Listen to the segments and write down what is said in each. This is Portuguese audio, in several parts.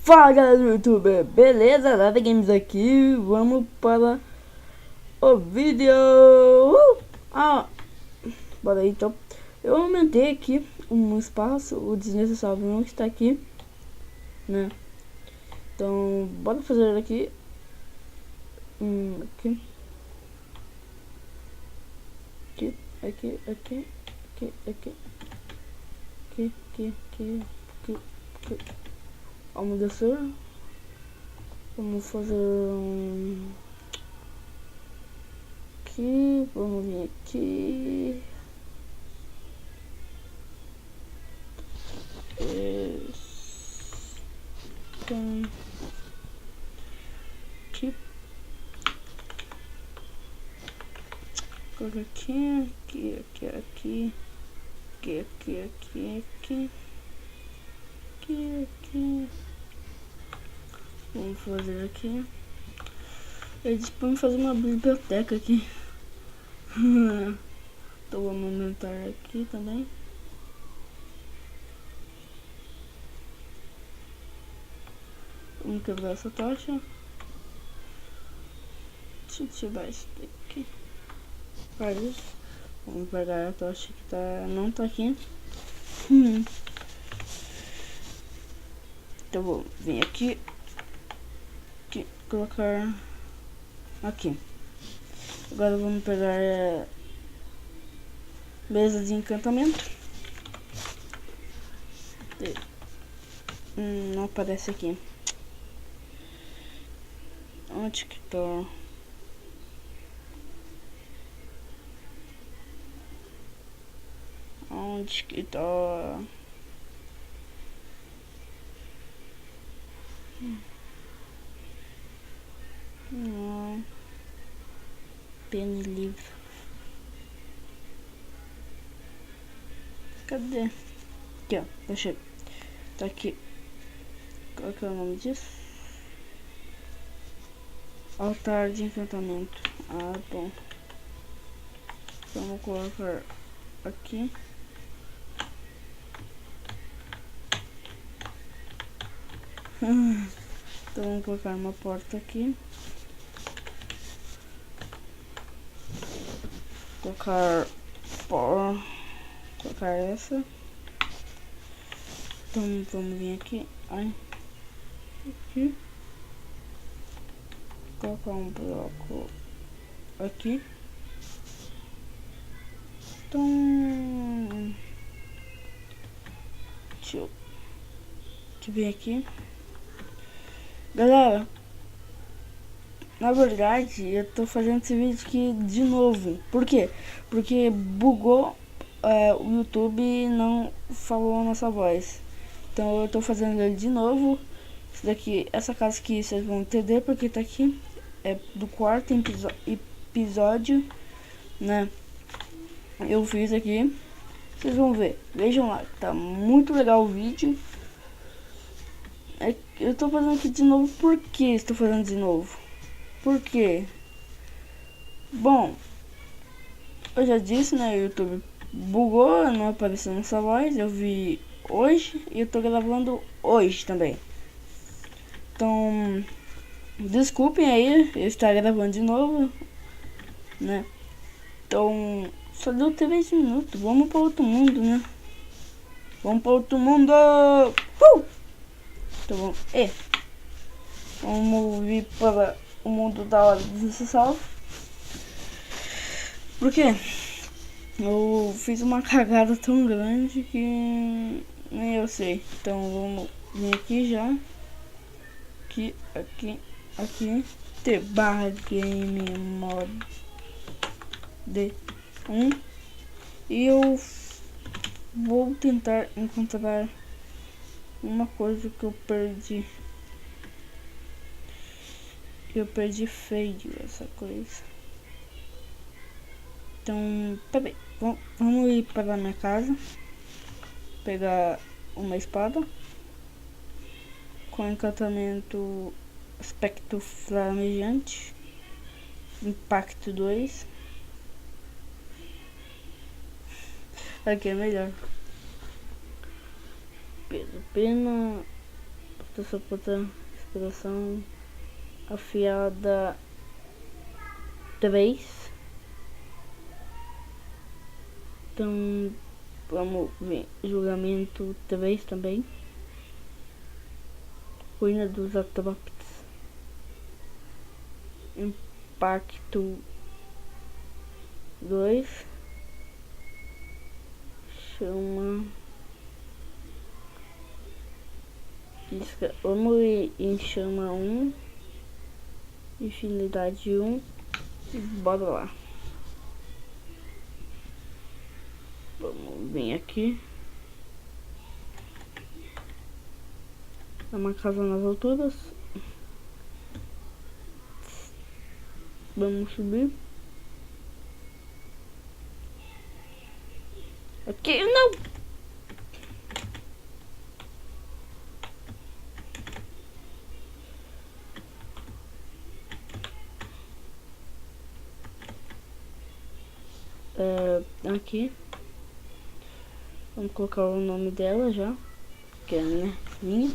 Fala galera do YouTube, beleza? Nada Games aqui, vamos para o vídeo. Bora aí então. Eu aumentei aqui um espaço, o desnecessário não está aqui, né? Então, bora fazer aqui. Aqui. Aqui, aqui, aqui, aqui, aqui. Aqui. Vamos descer. Vamos fazer aqui, vamos vir aqui. Aqui. Coloca aqui. Vamos fazer aqui. Eles podem fazer uma biblioteca aqui. Então vamos aumentar aqui também. Vamos quebrar essa tocha. Deixa eu tirar isso daqui. Faz isso. Vamos pegar a tocha que não tá aqui. Então vou vir aqui, colocar aqui. Agora vamos pegar mesa de encantamento. Não aparece aqui. Onde que tá? Onde que tá? Não. Pena livre. Cadê? Aqui, ó. Achei. Tá aqui. Qual que é o nome disso? Altar de encantamento. Ah, bom. Vamos colocar aqui. Então vamos colocar uma porta aqui. Colocar essa. Então vamos vir aqui. Aqui. Colocar um bloco aqui. Então deixa eu ver aqui. Galera, na verdade eu tô fazendo esse vídeo aqui de novo. Por quê? Porque bugou, o YouTube não falou a nossa voz. Então eu tô fazendo ele de novo. Isso daqui, essa casa aqui vocês vão entender porque tá aqui. É do quarto episódio, né? Eu fiz aqui. Vocês vão ver. Vejam lá, tá muito legal o vídeo. Eu tô fazendo aqui de novo. Por que estou fazendo de novo? Por quê? Bom, eu já disse, né? O YouTube bugou, não apareceu nossa voz. Eu vi hoje e eu tô gravando hoje também. Então, desculpem aí eu estar gravando de novo, né? Então, só deu 3 minutos. Vamos para outro mundo, né? Vamos para outro mundo. Então vamos vir para o mundo da hora desnecessário. Por quê? Eu fiz uma cagada tão grande que nem eu sei. Então vamos vir aqui já. Aqui. T/barra game mod D1. E eu vou tentar encontrar uma coisa que eu perdi. Eu perdi feio essa coisa. Então, peraí, vamos ir para a minha casa. Pegar uma espada com encantamento aspecto flamejante, impacto 2. Aqui é melhor. Pena Essa puta inspiração afiada 3. Então vamos ver julgamento 3 também. Ruína dos Atrópites. Impacto 2. Chama. Vamos em chama 1. Infinidade 1. E bora lá. Vamos vir aqui. É uma casa nas alturas. Vamos subir. Aqui não. Aqui. Vamos colocar o nome dela já. Que é, né? Minha.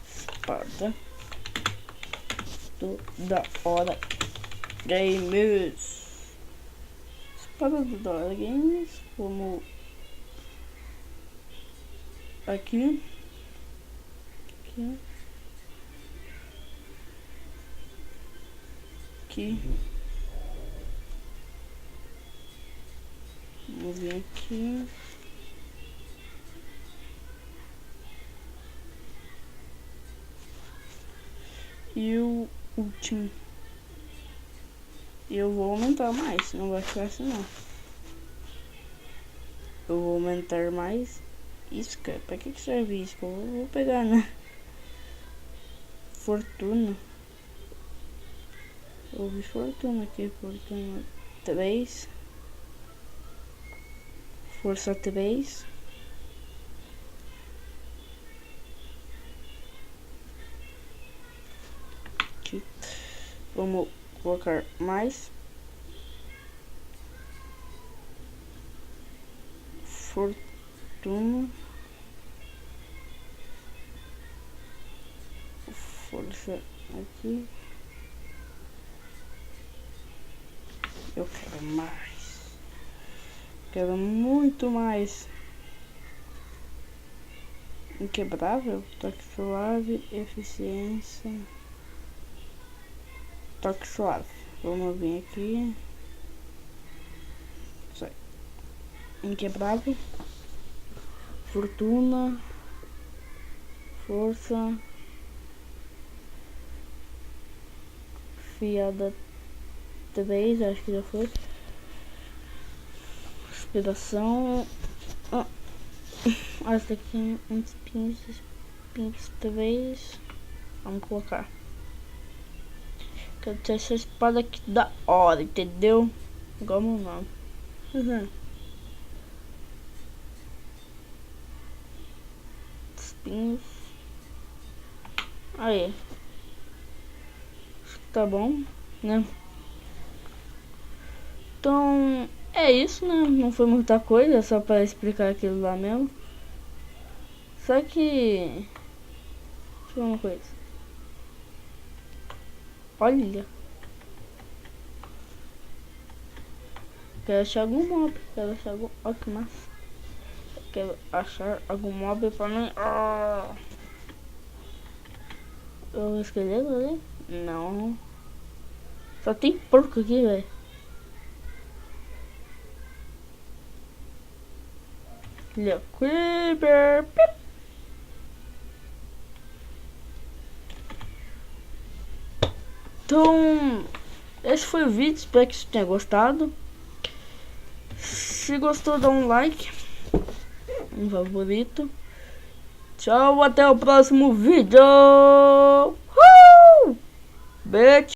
Espada. Da hora Games. Espada do da hora Games. Vamos aqui. Aqui. Aqui. Vamos vir aqui. E o último. Eu vou aumentar mais, não vai ficar assim não. Eu vou aumentar mais isca. Pra que serve isca? Eu vou pegar, né? Fortuna. Eu vi fortuna aqui. Fortuna 3. Força 3. Aqui. Vamos colocar mais. Fortuna. Força aqui. Eu quero mais. Quero muito mais. Inquebrável, toque suave, eficiência. Toque suave. Vamos vir aqui. Sai. Inquebrável. Fortuna. Força. Fiada 3, acho que já foi. Inspiração. Essa daqui é um Spinks 3. Vamos colocar. Quero ter essa espada aqui da hora, entendeu? Igual meu nome. Spins. Aí. Acho que tá bom, né? Então, é isso, né? Não foi muita coisa, só para explicar aquilo lá mesmo. Só que... Deixa eu ver uma coisa. Olha. Quero achar algum mob. Quero achar algum... Olha que massa. Quero achar algum mob pra mim. O esqueleto ali? Não. Só tem porco aqui, velho. Creeper. Então, esse foi o vídeo. Espero que você tenha gostado. Se gostou, dá um like, um favorito. Tchau, até o próximo vídeo. Beijo.